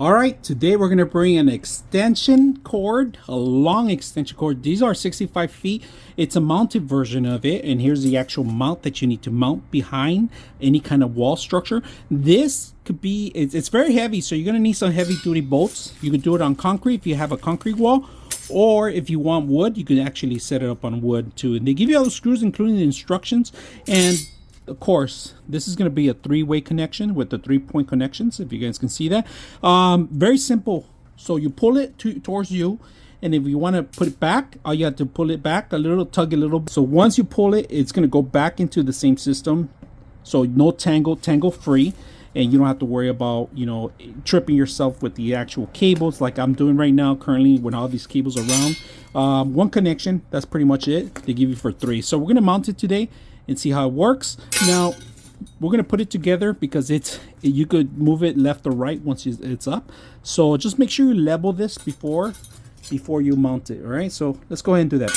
All right, today we're going to bring an extension cord, a long extension cord. These are 65 feet. It's a mounted version of it, and here's the actual mount that you need to mount behind any kind of wall structure. This could be, it's very heavy, so you're going to need some heavy duty bolts. You can do it on concrete if you have a concrete wall, or if you want wood, you can actually set it up on wood too. And they give you all the screws, including the instructions. And of course, this is going to be a three-way connection with the 3-point connections, if you guys can see that. Very simple. So you pull it towards you, and if you want to put it back, all you have to pull it back a little, tug a little. So once you pull it, it's going to go back into the same system. So no tangle free, and you don't have to worry about, you know, tripping yourself with the actual cables like I'm doing right now currently with all these cables around. One connection, that's pretty much it. They give you for 3. So we're going to mount it today and see how it works. Now we're going to put it together because you could move it left or right once it's up. So just make sure you level this before you mount it. All right, so let's go ahead and do that.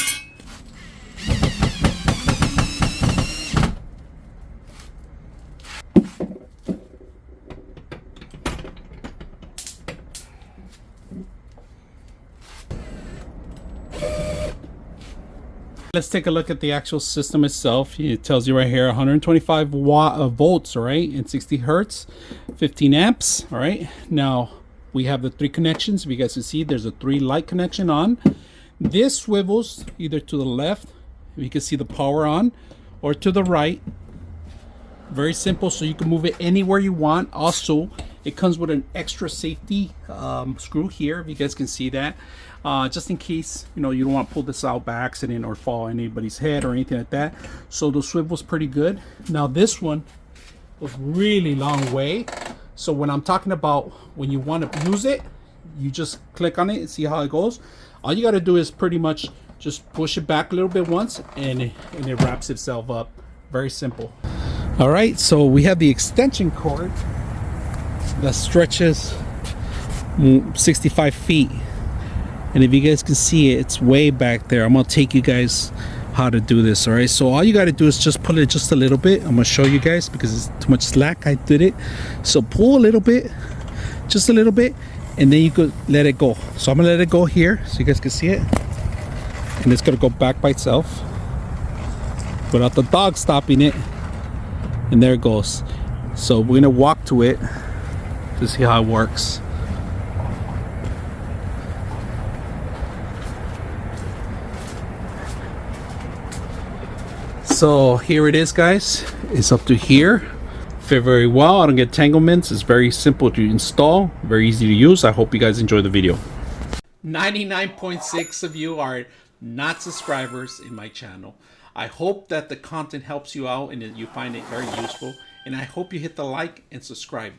Let's take a look at the actual system itself. It tells you right here 125 volts, all right, and 60 hertz, 15 amps. All right, now we have the 3 connections. If you guys can see, there's a 3 light connection on. This swivels either to the left, you can see the power on, or to the right. Very simple, so you can move it anywhere you want. Also, it comes with an extra safety screw here, if you guys can see that. Just in case, you know, you don't want to pull this out by accident or fall on anybody's head or anything like that. So the swivel's pretty good. Now this one was really long way. So when I'm talking about when you want to use it, you just click on it and see how it goes. All you got to do is pretty much just push it back a little bit once, and it wraps itself up. Very simple. All right, so we have the extension cord that stretches 65 feet. And if you guys can see it, it's way back there. I'm gonna take you guys how to do this. All right, so all you got to do is just pull it just a little bit. I'm gonna show you guys because it's too much slack. I did it. So pull a little bit, just a little bit, and then you could let it go. So I'm gonna let it go here so you guys can see it, and it's gonna go back by itself without the dog stopping it. And there it goes. So we're gonna walk to it to see how it works. So here it is, guys. It's up to here. Fit very well. I don't get entanglements. It's very simple to install, very easy to use. I hope you guys enjoy the video. 99.6 of you are not subscribers in my channel. I hope that the content helps you out and that you find it very useful. And I hope you hit the like and subscribe